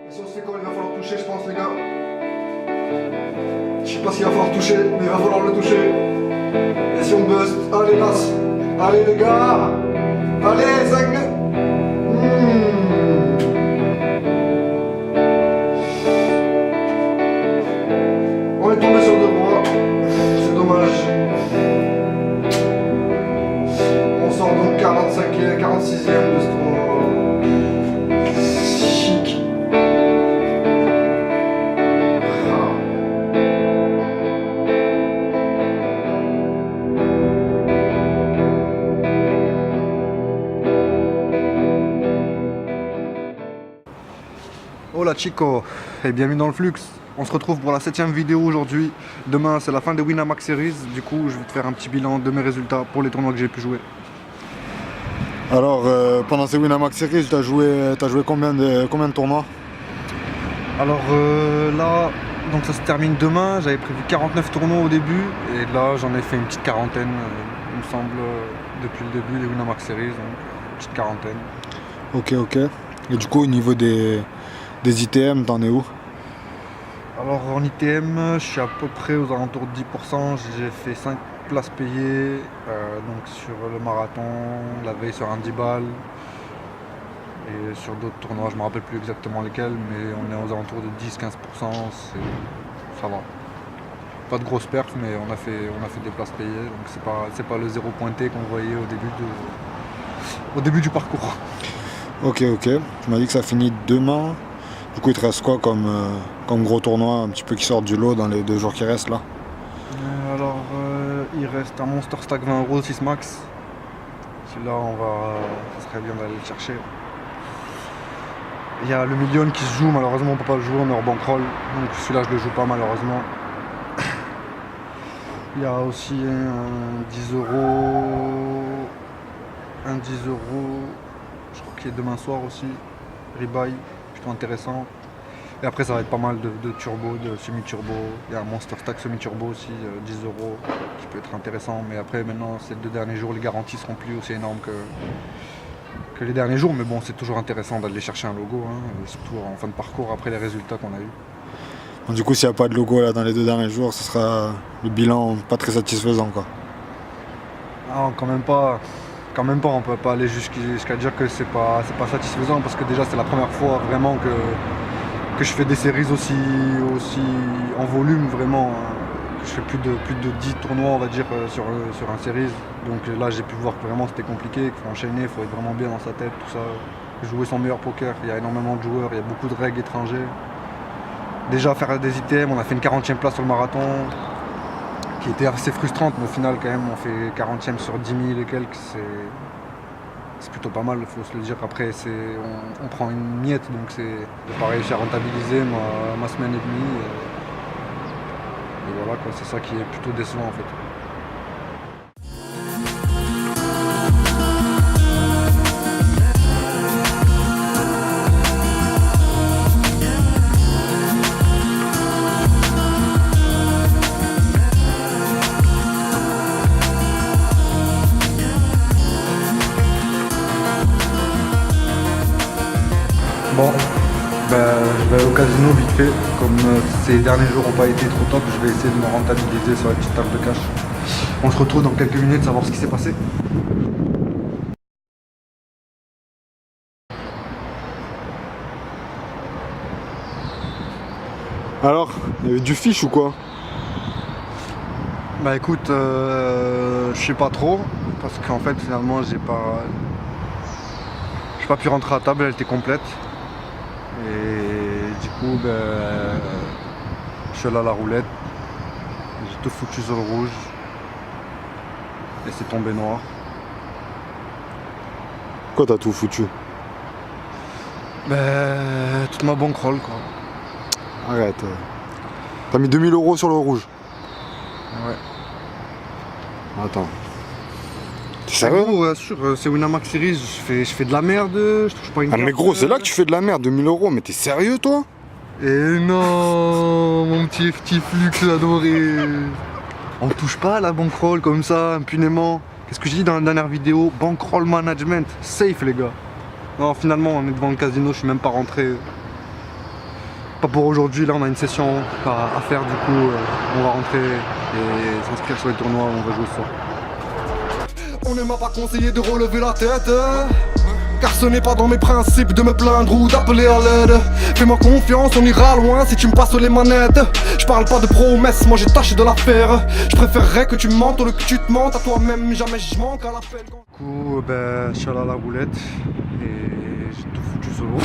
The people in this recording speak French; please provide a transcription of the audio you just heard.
Et si on se fait quoi, il va falloir toucher, je pense, les gars. Je sais pas s'il va falloir toucher, mais il va falloir le toucher. Et si on bust, allez, Nas. Allez, les gars. Allez, 5 minutes. On est tombé sur deux bras. C'est dommage. On sort donc 45e, 46e de ce tournoi. Chic. Hola chico, et bienvenue dans le Flux. On se retrouve pour la 7ème vidéo aujourd'hui. Demain c'est la fin des Winamax Series, du coup je vais te faire un petit bilan de mes résultats pour les tournois que j'ai pu jouer. Alors pendant ces Winamax Series, t'as joué combien de tournois? Alors là, donc ça se termine demain, j'avais prévu 49 tournois au début, et là j'en ai fait une petite quarantaine, il me semble, depuis le début des Winamax Series, donc une petite quarantaine. Ok. Et du coup au niveau des ITM, t'en es où? Alors en ITM, je suis à peu près aux alentours de 10%, j'ai fait 5 places payées, donc sur le marathon, la veille sur un 10 balles, et sur d'autres tournois, je ne me rappelle plus exactement lesquels, mais on est aux alentours de 10-15%, ça va. Pas de grosses perfs, mais on a fait des places payées, donc c'est pas le zéro pointé qu'on voyait au début du parcours. Ok, tu m'as dit que ça finit demain. Du coup, il te reste quoi comme gros tournoi un petit peu qui sort du lot dans les 2 jours qui restent là? Il reste un Monster Stack 20 € 6 max. Celui-là, ça serait bien d'aller le chercher. Il y a le million qui se joue, malheureusement on peut pas le jouer, on est hors bankroll. Donc celui-là, je le joue pas malheureusement. Il y a aussi un 10 €. Un 10 €. Je crois qu'il est demain soir aussi. Rebuy, plutôt intéressant. Et après ça va être pas mal de turbo, de semi-turbo. Il y a un Monster Stack semi-turbo aussi, 10 € qui peut être intéressant. Mais après maintenant ces 2 derniers jours, les garanties seront plus aussi énormes que les derniers jours. Mais bon, c'est toujours intéressant d'aller chercher un logo, hein, surtout en fin de parcours après les résultats qu'on a eu. Bon, du coup, s'il n'y a pas de logo là dans les 2 derniers jours, ce sera le bilan pas très satisfaisant quoi. Non, quand même pas, on peut pas aller jusqu'à dire que c'est pas satisfaisant, parce que déjà c'est la première fois vraiment que je fais des séries aussi en volume vraiment, hein. Je fais plus de 10 tournois on va dire sur un séries. Donc là j'ai pu voir que vraiment c'était compliqué, qu'il faut enchaîner, il faut être vraiment bien dans sa tête, tout ça. Jouer son meilleur poker, il y a énormément de joueurs, il y a beaucoup de règles étrangers. Déjà faire des ITM, on a fait une 40e place sur le marathon, qui était assez frustrante, mais au final quand même on fait 40e sur 10 000 et quelques, c'est plutôt pas mal, il faut se le dire. Après on prend une miette, donc j'ai pas réussi à rentabiliser ma semaine et demie, et voilà quoi, c'est ça qui est plutôt décevant en fait. Bon, je vais aller au casino vite fait. Comme ces derniers jours n'ont pas été trop top, je vais essayer de me rentabiliser sur la petite table de cash. On se retrouve dans quelques minutes, savoir ce qui s'est passé. Alors, il y avait du fiche ou quoi? Bah écoute, je sais pas trop, parce qu'en fait finalement j'ai pas pu rentrer à table, elle était complète. Et du coup, je suis allé à la roulette, j'ai tout foutu sur le rouge, et c'est tombé noir. Quoi t'as tout foutu? Toute ma bankroll quoi. Arrête. T'as mis 2000 € sur le rouge? Ouais. Attends. T'es sérieux? Ouais, sûr, c'est Winamax Series, je fais de la merde, je touche pas une Ah mais gros, c'est là que tu fais de la merde, 2000 €, mais t'es sérieux toi? Et non, mon petit Flux adoré. On touche pas à la bankroll comme ça, impunément. Qu'est-ce que j'ai dit dans la dernière vidéo? Bankroll management, safe les gars. Non, finalement on est devant le casino, je suis même pas rentré. pas pour aujourd'hui. Là, on a une session à faire. Du coup, on va rentrer et s'inscrire sur les tournois où on va jouer ce soir. On ne m'a pas conseillé de relever la tête, car ce n'est pas dans mes principes de me plaindre ou d'appeler à l'aide. Fais-moi confiance, on ira loin si tu me passes les manettes. Je parle pas de promesses, moi j'ai tâché de la faire. Je préférerais que tu mentes ou que tu te mentes à toi-même. Jamais je manque à l'appel. Du coup, je suis allé à la roulette et j'ai tout foutu solo.